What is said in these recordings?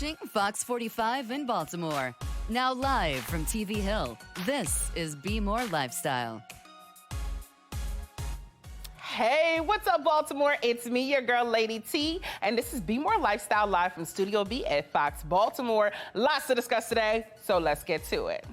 watching Fox 45 in Baltimore. Now live from TV Hill, this is BMORE Lifestyle. Hey, what's up, Baltimore? It's me, your girl, Lady T, and this is BMORE Lifestyle live from Studio B at Fox Baltimore. Lots to discuss today, so let's get to it.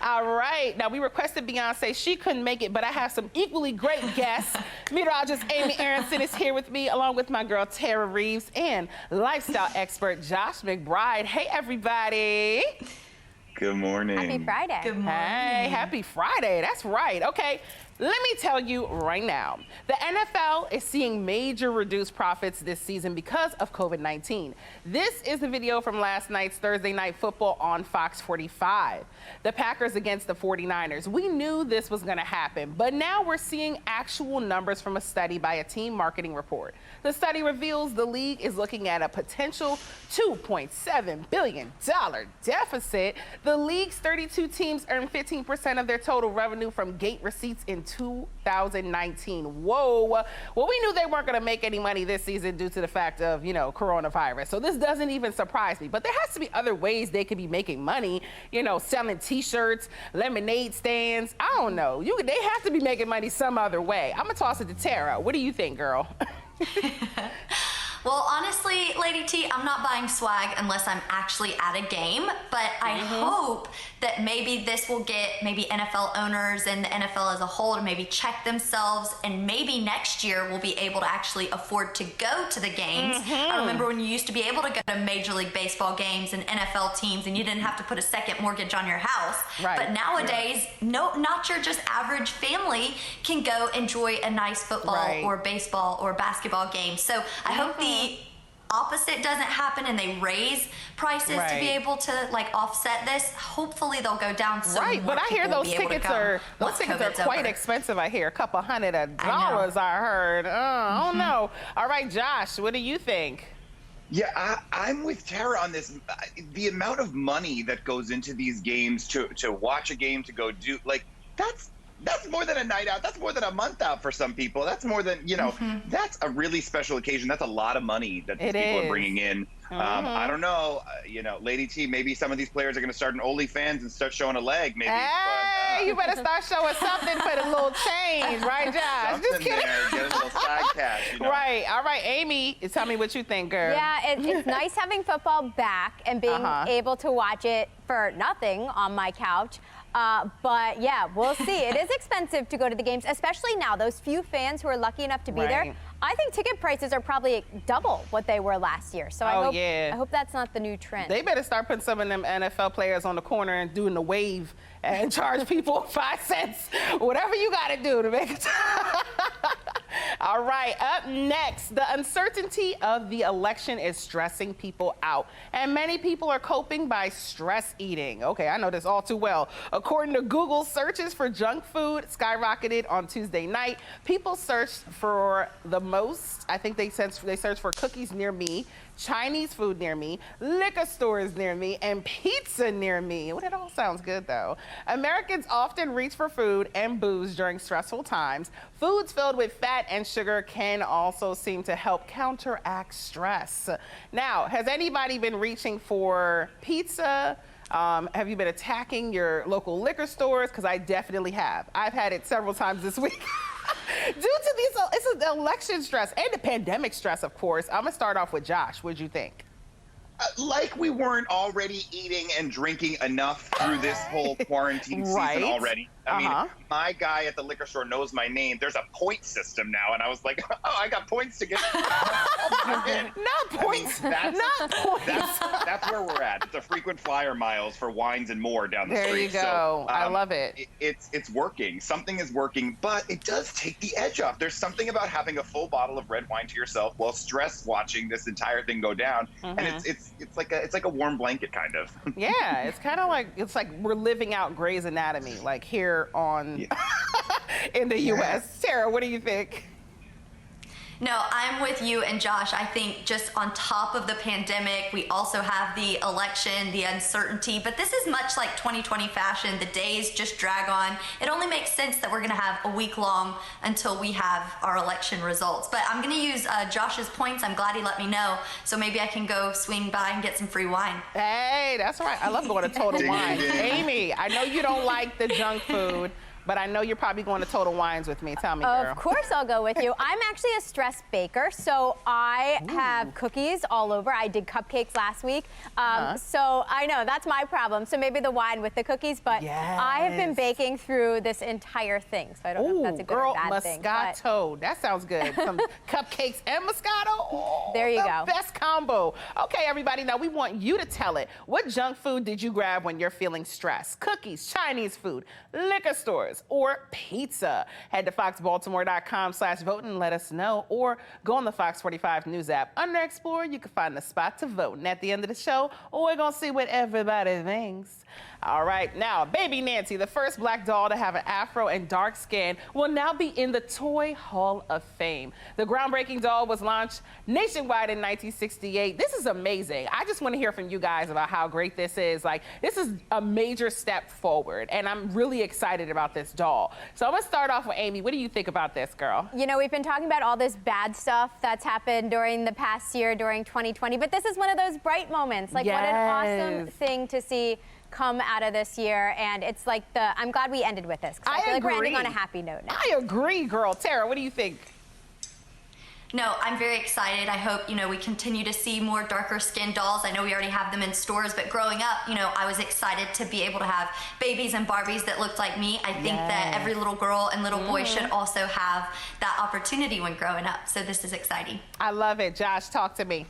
All right, now we requested Beyonce. She couldn't make it, but I have some equally great guests. Meteorologist Amy Aaronson is here with me, along with my girl Terra Reeves and lifestyle expert Josh McBride. Hey, everybody. Good morning. Happy Friday. Good morning. Hey, happy Friday. That's right. Okay, let me tell you right now, the NFL is seeing major reduced profits this season because of COVID-19. This is the video from last night's Thursday Night Football on Fox 45. The Packers against the 49ers. We knew this was going to happen, but now we're seeing actual numbers from a study by a team marketing report. The study reveals the league is looking at a potential $2.7 billion deficit. The league's 32 teams earned 15% of their total revenue from gate receipts in 2019. Whoa. Well, we knew they weren't going to make any money this season due to the fact of, coronavirus. So this doesn't even surprise me. But there has to be other ways they could be making money, selling T-shirts, lemonade stands. I don't know. They have to be making money some other way. I'm going to toss it to Terra. What do you think, girl? Well, honestly, Lady T, I'm not buying swag unless I'm actually at a game, but I hope that maybe this will get maybe NFL owners and the NFL as a whole to maybe check themselves, and maybe next year we'll be able to actually afford to go to the games. I remember when you used to be able to go to Major League Baseball games and NFL teams and you didn't have to put a second mortgage on your house. Right. But nowadays, not your just average family can go enjoy a nice football or baseball or basketball game. So I hope the opposite doesn't happen and they raise prices to be able to offset this. Hopefully they'll go down some. Right, but I hear those tickets are quite expensive. I hear $200 I heard. I don't know. All right, Josh, what do you think? Yeah, I'm with Tara on this. The amount of money that goes into these games to watch a game, to go do, that's more than a night out. That's more than a month out for some people. That's more than, that's a really special occasion. That's a lot of money that these people are bringing in. I don't know, Lady T, maybe some of these players are going to start an OnlyFans and start showing a leg, maybe. Hey, you better start showing something for the little change, right, Josh? Just kidding. There, get a little side cash, Right. All right, Amy, tell me what you think, girl. Yeah, it's nice having football back and being able to watch it for nothing on my couch. But yeah, we'll see. It is expensive to go to the games, especially now. Those few fans who are lucky enough to be there, I think ticket prices are probably double what they were last year. So I hope that's not the new trend. They better start putting some of them NFL players on the corner and doing the wave and charge people 5 cents, whatever you got to do to make it. All right, up next, the uncertainty of the election is stressing people out, and many people are coping by stress eating. Okay, I know this all too well. According to Google, searches for junk food skyrocketed on Tuesday night. People searched for the most. I think they searched for cookies near me, Chinese food near me, liquor stores near me, and pizza near me. Well, it all sounds good, though. Americans often reach for food and booze during stressful times. Foods filled with fat and sugar can also seem to help counteract stress. Now, has anybody been reaching for pizza? Have you been attacking your local liquor stores? Because I definitely have. I've had it several times this week. Due to it's the election stress and the pandemic stress, of course. I'm going to start off with Josh. What'd you think? Like we weren't already eating and drinking enough through this whole quarantine season already. I mean, my guy at the liquor store knows my name. There's a point system now, and I was like, oh, I got points to get. Not points. Not points. That's where we're at. It's a frequent flyer miles for wines and more down the street. There you go. So, I love it. It's working. Something is working, but it does take the edge off. There's something about having a full bottle of red wine to yourself while stress watching this entire thing go down, and it's like a warm blanket kind of. Yeah, it's kind of like we're living out Grey's Anatomy, like here on in the U.S. Sarah, what do you think? No, I'm with you and Josh. I think just on top of the pandemic, we also have the election, the uncertainty, but this is much like 2020 fashion. The days just drag on. It only makes sense that we're going to have a week long until we have our election results. But I'm going to use Josh's points. I'm glad he let me know. So maybe I can go swing by and get some free wine. Hey, that's right. I love going to Total Wine. Amy, I know you don't like the junk food, but I know you're probably going to Total Wines with me. Tell me, girl. Of course I'll go with you. I'm actually a stress baker, so I have cookies all over. I did cupcakes last week. So I know that's my problem. So maybe the wine with the cookies, but I have been baking through this entire thing. So I don't know if that's a good or bad thing. Moscato. That sounds good. Some cupcakes and Moscato. Oh, there you go. Best combo. Okay, everybody, now we want you to tell it. What junk food did you grab when you're feeling stressed? Cookies, Chinese food, liquor stores, or pizza? Head to foxbaltimore.com/vote and let us know, or go on the Fox 45 News app. Under Explore, you can find the spot to vote. And at the end of the show, we're going to see what everybody thinks. All right, now, baby Nancy, the first black doll to have an afro and dark skin, will now be in the Toy Hall of Fame. The groundbreaking doll was launched nationwide in 1968. This is amazing. I just want to hear from you guys about how great this is. Like, this is a major step forward, and I'm really excited about this doll. So I'm going to start off with Amy. What do you think about this, girl? You know, we've been talking about all this bad stuff that's happened during the past year, during 2020, but this is one of those bright moments. Like, what an awesome thing to see come out of this year, and it's like I'm glad we ended with this. I feel like we're ending on a happy note now. I agree, girl. Tara, what do you think? No, I'm very excited. I hope, we continue to see more darker skinned dolls. I know we already have them in stores, but growing up, I was excited to be able to have babies and Barbies that looked like me. I think that every little girl and little boy should also have that opportunity when growing up. So this is exciting. I love it. Josh, talk to me.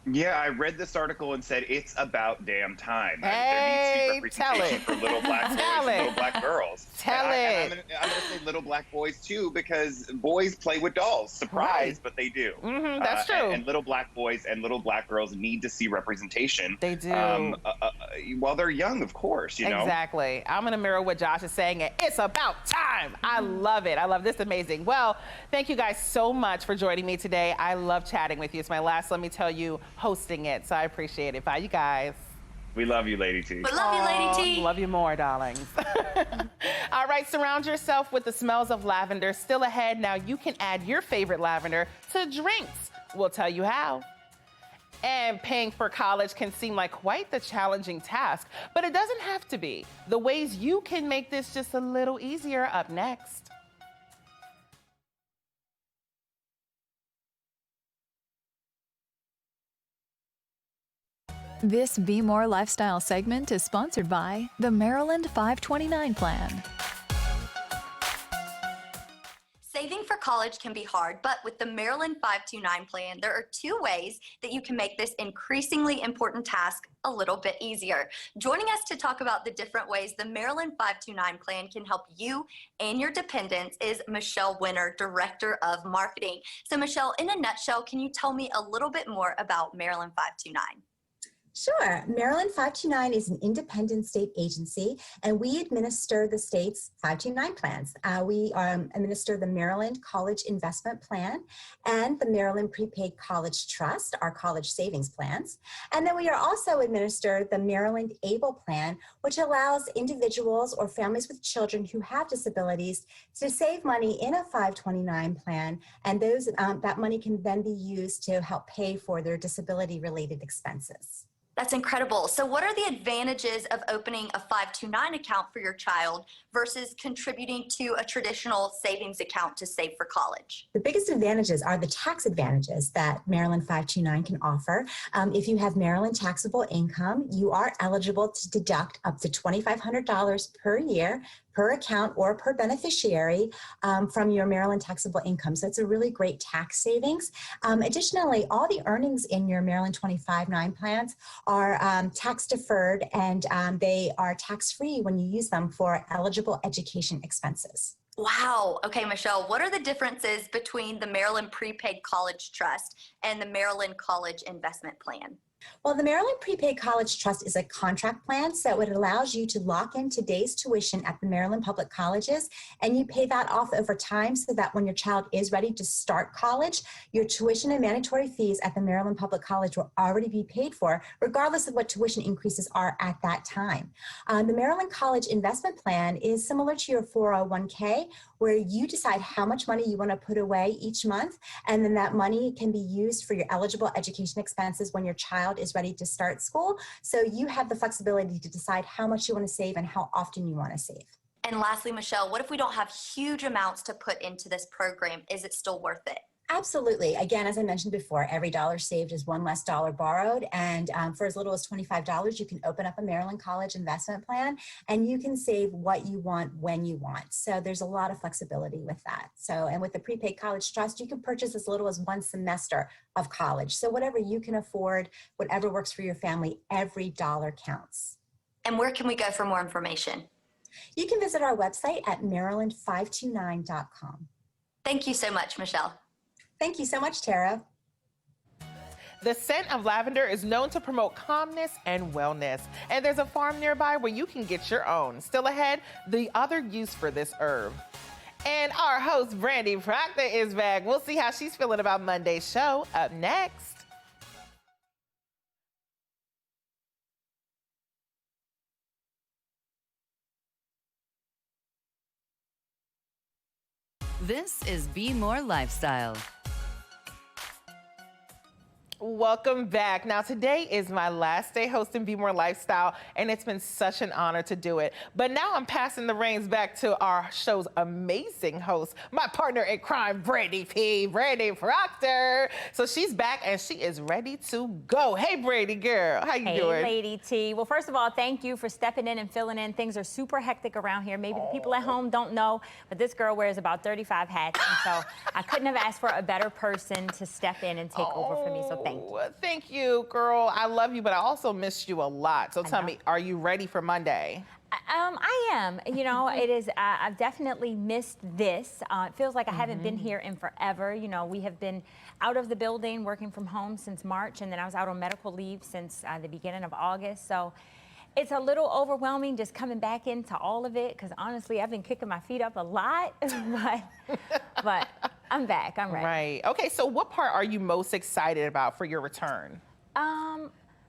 Yeah, I read this article and said it's about damn time. Hey, there needs to be representation for little black boys and little black girls. I'm going to say little black boys too, because boys play with dolls. Surprise, but they do. That's true. And little black boys and little black girls need to see representation. They do. While they're young, of course, you know. Exactly. I'm going to mirror what Josh is saying. It's about time. I love it. I love this. Amazing. Well, thank you guys so much for joining me today. I love chatting with you. It's my last, let me tell you, hosting it, so I appreciate it. Bye, you guys. We love you, Lady T. We love you, Lady T. Love you more, darlings. All right, surround yourself with the smells of lavender. Still ahead, now you can add your favorite lavender to drinks. We'll tell you how. And paying for college can seem like quite the challenging task, but it doesn't have to be. The ways you can make this just a little easier up next. This BMORE Lifestyle segment is sponsored by the Maryland 529 Plan. Saving for college can be hard, but with the Maryland 529 plan, there are 2 ways that you can make this increasingly important task a little bit easier. Joining us to talk about the different ways the Maryland 529 plan can help you and your dependents is Michelle Winter, Director of Marketing. So Michelle, in a nutshell, can you tell me a little bit more about Maryland 529? Sure. Maryland 529 is an independent state agency, and we administer the state's 529 plans. We administer the Maryland College Investment Plan and the Maryland Prepaid College Trust, our college savings plans. And then we are also administer the Maryland ABLE Plan, which allows individuals or families with children who have disabilities to save money in a 529 plan, and those that money can then be used to help pay for their disability-related expenses. That's incredible. So what are the advantages of opening a 529 account for your child versus contributing to a traditional savings account to save for college? The biggest advantages are the tax advantages that Maryland 529 can offer. If you have Maryland taxable income, you are eligible to deduct up to $2,500 per year per account or per beneficiary from your Maryland taxable income. So it's a really great tax savings. Additionally, all the earnings in your Maryland 25/9 plans are tax deferred, and they are tax-free when you use them for eligible education expenses. Wow. Okay, Michelle, what are the differences between the Maryland Prepaid College Trust and the Maryland College Investment Plan? Well, the Maryland Prepaid College Trust is a contract plan, so it allows you to lock in today's tuition at the Maryland Public Colleges, and you pay that off over time so that when your child is ready to start college, your tuition and mandatory fees at the Maryland Public College will already be paid for, regardless of what tuition increases are at that time. The Maryland College Investment Plan is similar to your 401k, where you decide how much money you want to put away each month, and then that money can be used for your eligible education expenses when your child is ready to start school. So you have the flexibility to decide how much you want to save and how often you want to save. And lastly, Michelle, what if we don't have huge amounts to put into this program? Is it still worth it? Absolutely. Again, as I mentioned before, every dollar saved is one less dollar borrowed. And for as little as $25, you can open up a Maryland College investment plan and you can save what you want when you want. So there's a lot of flexibility with that. So, and with the Prepaid College Trust, you can purchase as little as one semester of college. So whatever you can afford, whatever works for your family, every dollar counts. And where can we go for more information? You can visit our website at maryland529.com. Thank you so much, Michelle. Thank you so much, Tara. The scent of lavender is known to promote calmness and wellness, and there's a farm nearby where you can get your own. Still ahead, the other use for this herb. And our host, Brandy Proctor, is back. We'll see how she's feeling about Monday's show up next. This is BMORE Lifestyle. Welcome back. Now, today is my last day hosting BMORE Lifestyle, and it's been such an honor to do it. But now I'm passing the reins back to our show's amazing host, my partner in crime, Brandy Proctor. So she's back, and she is ready to go. Hey, Brandy girl, how you doing? Hey, Lady T. Well, first of all, thank you for stepping in and filling in. Things are super hectic around here. Maybe the people at home don't know, but this girl wears about 35 hats, and so I couldn't have asked for a better person to step in and take over for me, so thank you. Thank you, girl. I love you, but I also missed you a lot. So tell me, are you ready for Monday? I am. You know, it is. I've definitely missed this. It feels like I haven't been here in forever. You know, we have been out of the building, working from home since March, and then I was out on medical leave since the beginning of August. So it's a little overwhelming just coming back into all of it, because honestly, I've been kicking my feet up a lot, but I'm back. I'm ready. Right. Okay, so what part are you most excited about for your return?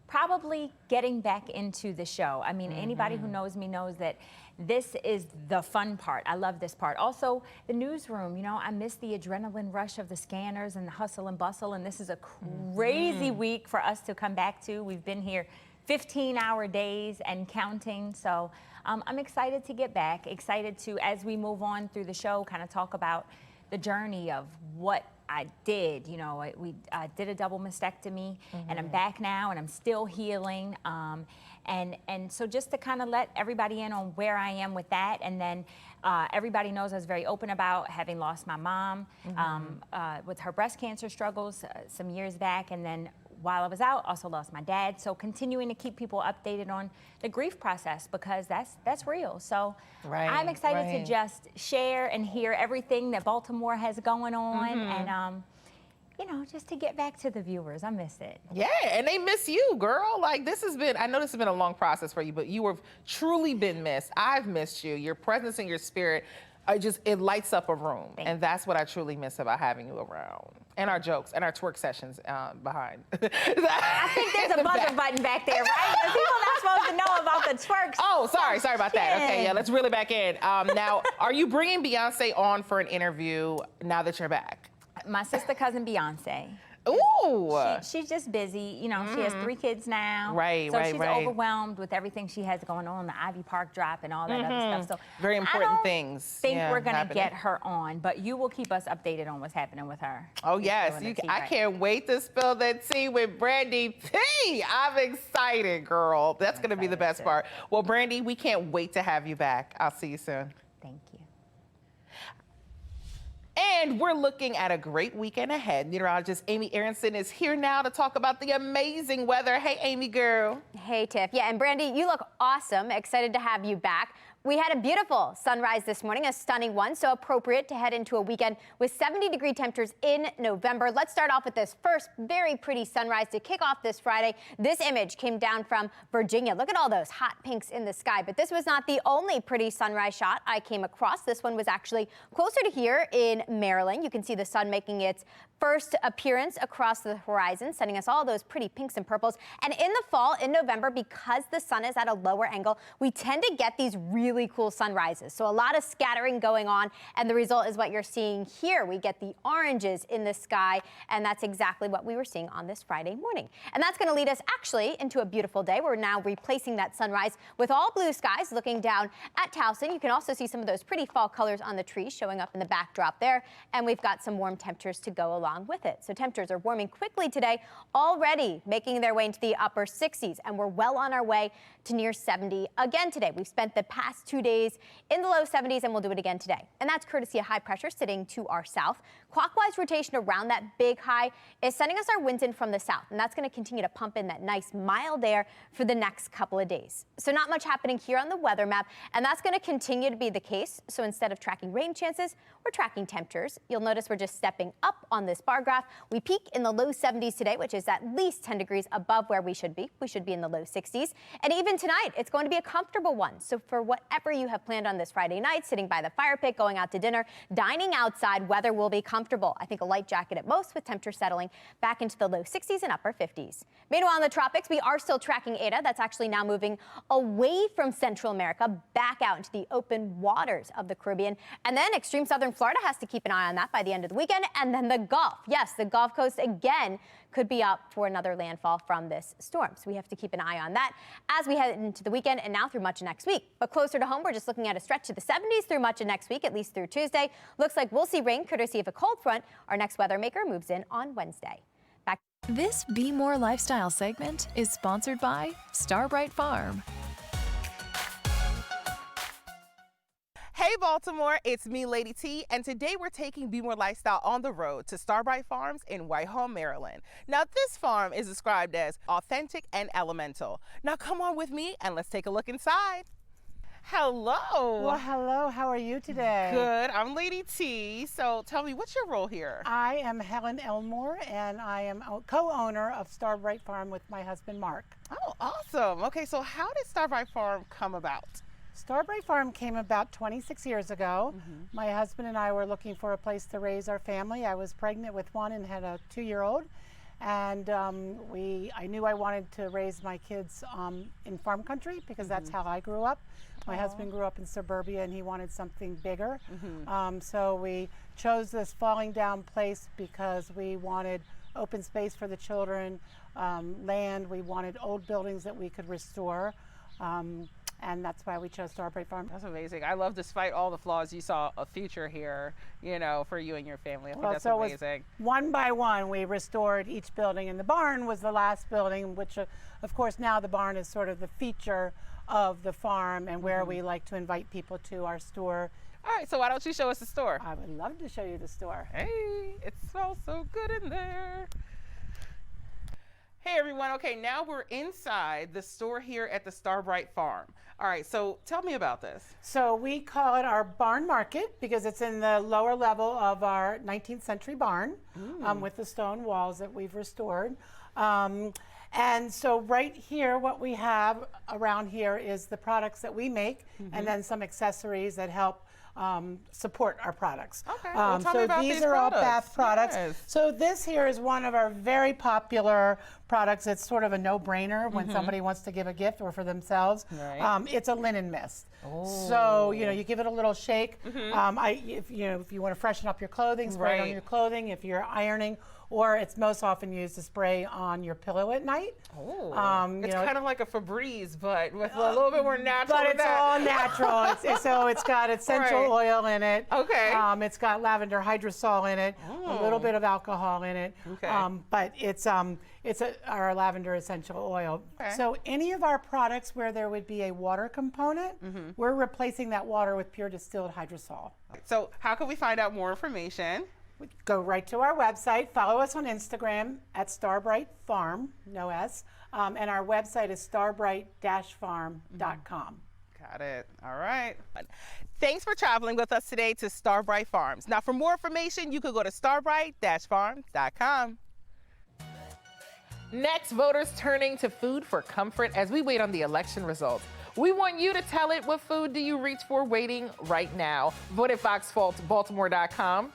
Probably getting back into the show. I mean, anybody who knows me knows that this is the fun part. I love this part. Also, the newsroom, you know, I miss the adrenaline rush of the scanners and the hustle and bustle, and this is a crazy week for us to come back to. We've been here 15-hour days and counting, so I'm excited to get back, excited to, as we move on through the show, kind of talk about the journey of what I did. You know, we did a double mastectomy, and I'm back now, and I'm still healing. And so just to kind of let everybody in on where I am with that, and then everybody knows I was very open about having lost my mom with her breast cancer struggles some years back, and then while I was out, also lost my dad. So continuing to keep people updated on the grief process, because that's real. So I'm excited to just share and hear everything that Baltimore has going on, and you know, just to get back to the viewers. I miss it. Yeah, and they miss you, girl. Like, this has been, I know this has been a long process for you, but you have truly been missed. I've missed you. Your presence and your spirit, it lights up a room. And that's what I truly miss about having you around. And our jokes and our twerk sessions behind. I think there's a buzzer button back there, right? The people not supposed to know about the twerks. Oh, sorry about that. Okay, yeah, let's reel it back in. Now, are you bringing Beyonce on for an interview now that you're back? My sister cousin Beyonce. Ooh. She's just busy. You know, she has 3 kids now. So she's overwhelmed with everything she has going on, the Ivy Park drop and all that other stuff. So very important things. I think we're going to get her on, but you will keep us updated on what's happening with her. Oh, yes. I can't wait to spill that tea with Brandy P. I'm excited, girl. That's going to be the best part. Well, Brandy, we can't wait to have you back. I'll see you soon. Thank you. And we're looking at a great weekend ahead. Meteorologist Amy Aaronson is here now to talk about the amazing weather. Hey, Amy girl. Hey, Tiff. Yeah, and Brandy, you look awesome. Excited to have you back. We had a beautiful sunrise this morning, a stunning one, so appropriate to head into a weekend with 70-degree temperatures in November. Let's start off with this first very pretty sunrise to kick off this Friday. This image came down from Virginia. Look at all those hot pinks in the sky, but this was not the only pretty sunrise shot I came across. This one was actually closer to here in Maryland. You can see the sun making its first appearance across the horizon, sending us all those pretty pinks and purples. And in the fall, in November, because the sun is at a lower angle, we tend to get these really cool sunrises. So a lot of scattering going on, and the result is what you're seeing here. We get the oranges in the sky, and that's exactly what we were seeing on this Friday morning. And that's going to lead us actually into a beautiful day. We're now replacing that sunrise with all blue skies looking down at Towson. You can also see some of those pretty fall colors on the trees showing up in the backdrop there, and we've got some warm temperatures to go along with it. So temperatures are warming quickly today, already making their way into the upper 60s, and we're well on our way to near 70 again today. We've spent the past 2 days in the low 70s, and we'll do it again today. And that's courtesy of high pressure sitting to our south. Clockwise rotation around that big high is sending us our winds in from the south, and that's going to continue to pump in that nice mild air for the next couple of days. So not much happening here on the weather map, and that's going to continue to be the case. So instead of tracking rain chances, we're tracking temperatures. You'll notice we're just stepping up on this bar graph. We peak in the low 70s today, which is at least 10 degrees above where we should be. We should be in the low 60s. And even tonight, it's going to be a comfortable one. So for whatever you have planned on this Friday night, sitting by the fire pit, going out to dinner, dining outside, weather will be comfortable. I think a light jacket at most, with temperature settling back into the low 60s and upper 50s. Meanwhile, in the tropics, we are still tracking Eta. That's actually now moving away from Central America, back out into the open waters of the Caribbean. And then extreme southern Florida has to keep an eye on that by the end of the weekend. And then the Gulf. Yes, the Gulf Coast again could be up for another landfall from this storm. So we have to keep an eye on that as we head into the weekend and now through much of next week. But closer to home, we're just looking at a stretch to the 70s through much of next week, at least through Tuesday. Looks like we'll see rain courtesy of a cold front. Our next weather maker moves in on Wednesday. Back. This Be More Lifestyle segment is sponsored by Starbrite Farm. Hey Baltimore, it's me, Lady T, and today we're taking Be More Lifestyle on the road to Starbrite Farms in Whitehall, Maryland. Now this farm is described as authentic and elemental. Now come on with me and let's take a look inside. Hello. Well, hello. How are you today? Good. I'm Lady T. So tell me, what's your role here? I am Helen Elmore, and I am co-owner of Starbrite Farm with my husband, Mark. Oh, awesome. Okay, so how did Starbrite Farm come about? Starbrite Farm came about 26 years ago. My husband and I were looking for a place to raise our family. I was pregnant with one and had a 2-year-old. And I knew I wanted to raise my kids in farm country because that's how I grew up. My husband grew up in suburbia and he wanted something bigger. So we chose this falling down place because we wanted open space for the children, land. We wanted old buildings that we could restore. And that's why we chose Starbrite Farm. That's amazing. I love, despite all the flaws, you saw a future here, you know, for you and your family. I think that's amazing. One by one, we restored each building, and the barn was the last building, which, of course, now the barn is sort of the feature of the farm and where we like to invite people to our store. All right, so why don't you show us the store? I would love to show you the store. Hey, it smells so good in there. Hey everyone, okay, now we're inside the store here at the Starbrite Farm. All right, so tell me about this. So we call it our barn market because it's in the lower level of our 19th century barn with the stone walls that we've restored. And so right here, what we have around here is the products that we make and then some accessories that help support our products. Okay, well, tell me about these are all bath products. Yes. So this here is one of our very popular products. It's sort of a no-brainer when somebody wants to give a gift or for themselves. Right. It's a linen mist. So you give it a little shake. If you want to freshen up your clothing, spray it on your clothing. If you're ironing, or it's most often used to spray on your pillow at night. It's kind of like a Febreze, but with a little bit more natural. But it's all natural. So it's got essential oil in it. Okay. It's got lavender hydrosol in it, a little bit of alcohol in it. Okay. But it's our lavender essential oil. Okay. So any of our products where there would be a water component, we're replacing that water with pure distilled hydrosol. So how can we find out more information? Go right to our website. Follow us on Instagram at Starbrite Farm, no S. And our website is starbrite-farm.com. Okay. Got it. All right. Thanks for traveling with us today to Starbrite Farms. Now, for more information, you could go to starbrite-farms.com. Next, voters turning to food for comfort as we wait on the election results. We want you to tell it. What food do you reach for waiting right now? Vote at foxbaltimore.com.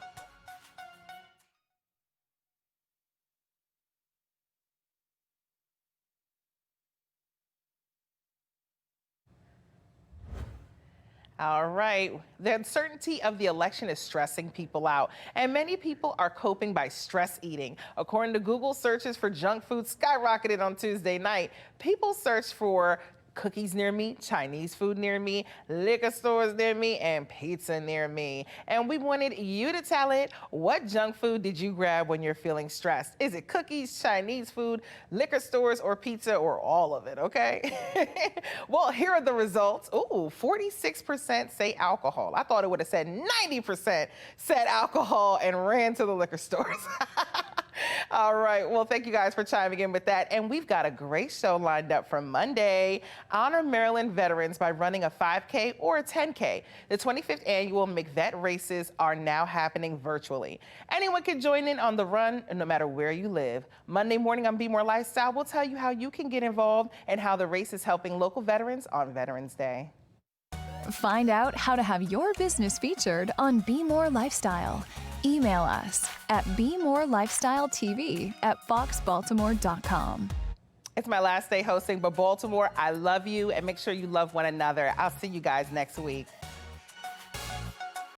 All right. The uncertainty of the election is stressing people out, and many people are coping by stress eating. According to Google, searches for junk food skyrocketed on Tuesday night. People searched for cookies near me, Chinese food near me, liquor stores near me, and pizza near me. And we wanted you to tell it. What junk food did you grab when you're feeling stressed? Is it cookies, Chinese food, liquor stores, or pizza, or all of it, okay? Well, here are the results. Ooh, 46% say alcohol. I thought it would have said 90% said alcohol and ran to the liquor stores. All right. Well, thank you guys for chiming in with that. And we've got a great show lined up for Monday. Honor Maryland veterans by running a 5K or a 10K. The 25th annual McVet races are now happening virtually. Anyone can join in on the run, no matter where you live. Monday morning on BMORE Lifestyle, we'll tell you how you can get involved and how the race is helping local veterans on Veterans Day. Find out how to have your business featured on BMORE Lifestyle. Email us at bmorelifestyletv@foxbaltimore.com. It's my last day hosting, but Baltimore, I love you, and make sure you love one another. I'll see you guys next week.